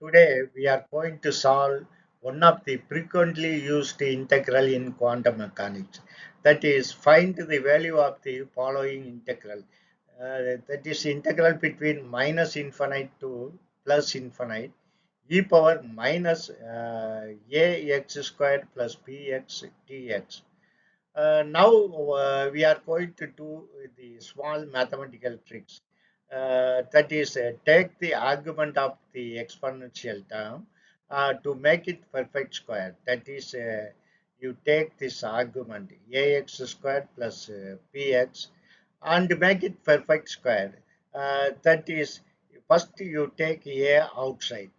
Today we are going to solve one of the frequently used integral in quantum mechanics. That is, find the value of the following integral. That is integral between minus infinite to plus infinite e power minus ax squared plus bx dx. Now we are going to do the small mathematical tricks. That is, take the argument of the exponential term to make it perfect square. That is, you take this argument ax squared plus bx and make it perfect square. That is, first you take a outside,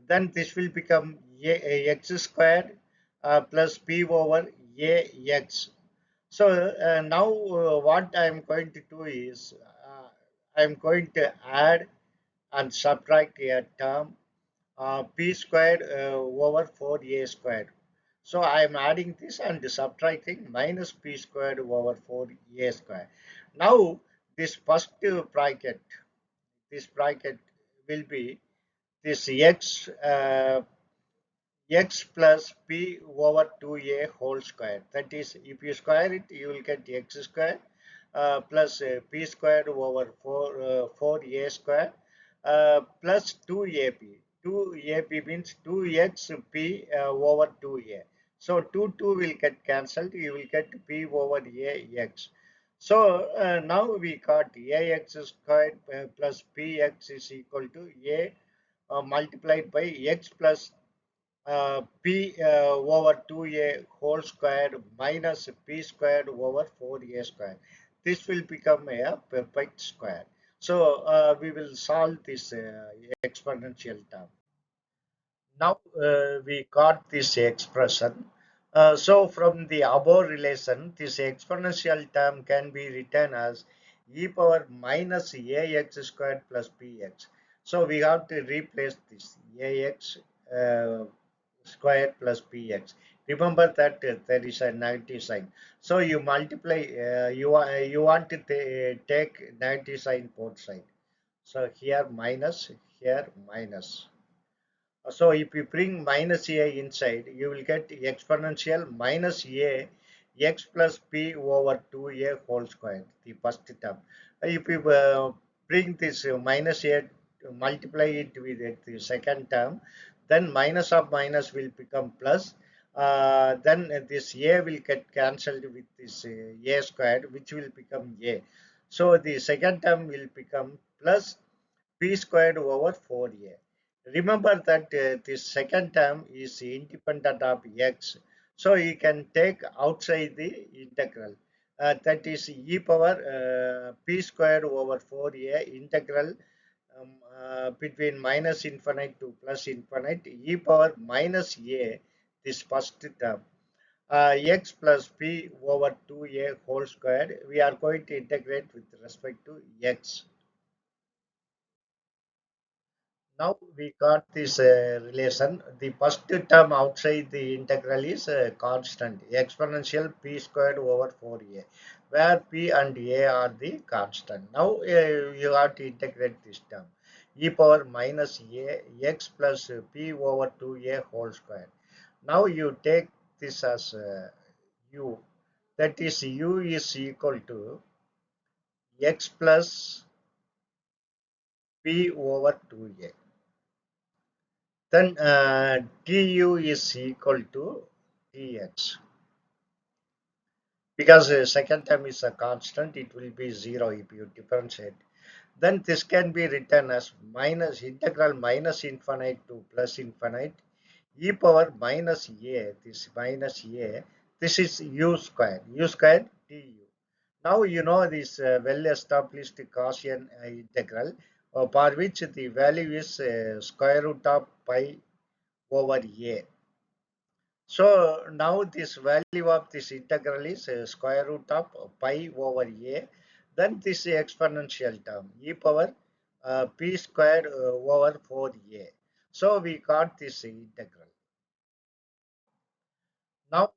then this will become x squared plus b over ax. So now what I am going to do is I am going to add and subtract a term p squared over 4a squared. So I am adding this and subtracting minus p squared over 4a squared. Now this first bracket will be this x plus p over 2a whole square. That is, if you square it, you will get x square plus p squared over 4a square plus 2ab. 2ab means 2xp over 2a. So 2 will get cancelled. You will get p over ax. So now we got ax squared plus px is equal to a multiplied by x plus p over 2a whole squared minus p squared over 4a squared. This will become a perfect square. So we will solve this exponential term. Now we got this expression. So from the above relation, this exponential term can be written as e power minus ax squared plus bx. So we have to replace this ax square plus bx. Remember that there is a negative sign. So you multiply, you want to take negative sign both sides. So here minus, here minus. So if you bring minus a inside, you will get exponential minus a x plus p over 2a whole square, the first term. If you bring this minus a, multiply it with the second term, then minus of minus will become plus. Then this a will get cancelled with this a squared, which will become a. So the second term will become plus p squared over 4a. Remember that this second term is independent of x. So you can take outside the integral. That is e power p squared over 4a integral between minus infinite to plus infinite e power minus a, this first term. X plus p over 2a whole squared. We are going to integrate with respect to x. Now we got this relation. The first term outside the integral is constant, exponential p squared over 4a, where p and a are the constant. Now you have to integrate this term, e power minus a x plus p over 2a whole square. Now you take this as u, that is u is equal to x plus p over 2a. Then du is equal to dx. Because second term is a constant, it will be 0 if you differentiate. Then this can be written as minus integral minus infinite to plus infinite e power minus a, this minus a, this is u square du. Now you know this well established Gaussian integral for which the value is square root of pi over a. So now this value of this integral is square root of pi over a. Then this exponential term e power p squared over 4a. So we got this integral. Now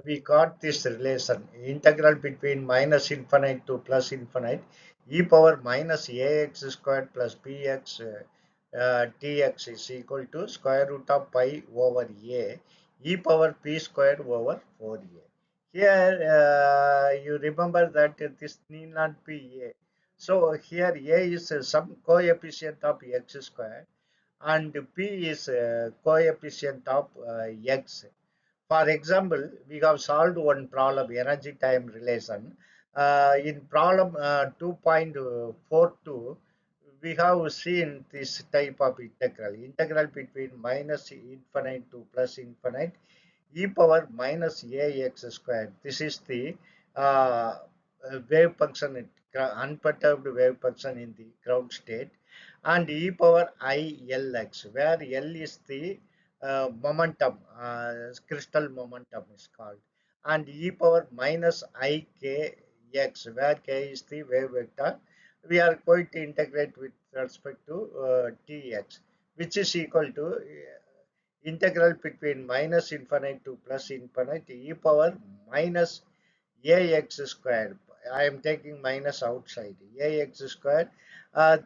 we got this relation integral between minus infinite to plus infinite e power minus ax squared plus bx dx is equal to square root of pi over a e power p squared over 4a. Here you remember that this need not be a. So here a is some coefficient of x squared and p is coefficient of x. For example, we have solved one problem, energy time relation. In problem 2.42, we have seen this type of integral between minus infinite to plus infinite e power minus ax squared. This is the uh, wave function, unperturbed wave function in the ground state, and e power ilx, where L is the momentum, crystal momentum is called, and e power minus ikx, where k is the wave vector. We are going to integrate with respect to tx, which is equal to integral between minus infinite to plus infinite e power minus ax squared. I am taking minus outside, ax squared.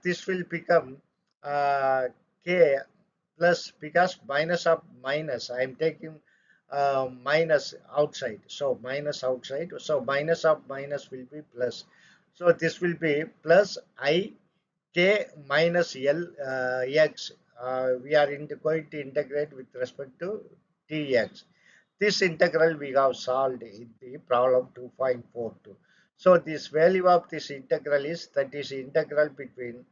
This will become k plus, because minus of minus, I am taking minus outside. So minus outside. So minus of minus will be plus. So this will be plus I k minus L x. We are going to integrate with respect to dx. This integral we have solved in the problem 2.42. So this value of this integral is, that is integral between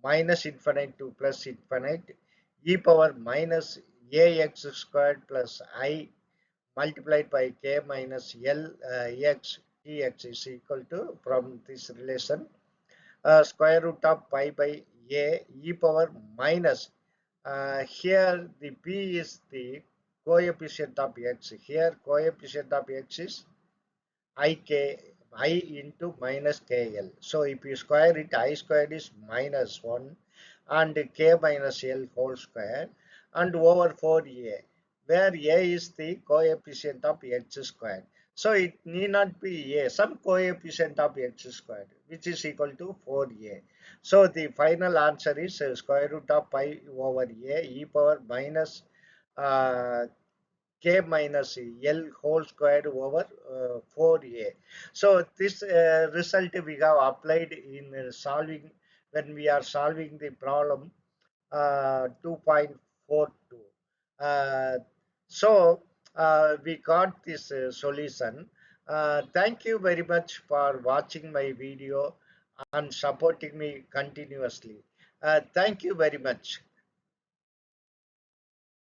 minus infinite to plus infinite e power minus ax squared plus I multiplied by k minus L x dx is equal to, from this relation, square root of pi by a e power minus, here the p is the coefficient of x. Here coefficient of x is ik, I into minus kl. So if you square it, I squared is minus 1 and k minus l whole square and over 4a, where a is the coefficient of x squared. So it need not be a, some coefficient of x squared, which is equal to 4a. So the final answer is square root of pi over a e power minus uh, k minus L whole squared over 4a. So this result we have applied in solving, when we are solving the problem 2.42. Uh, so we got this solution. Thank you very much for watching my video and supporting me continuously. Thank you very much.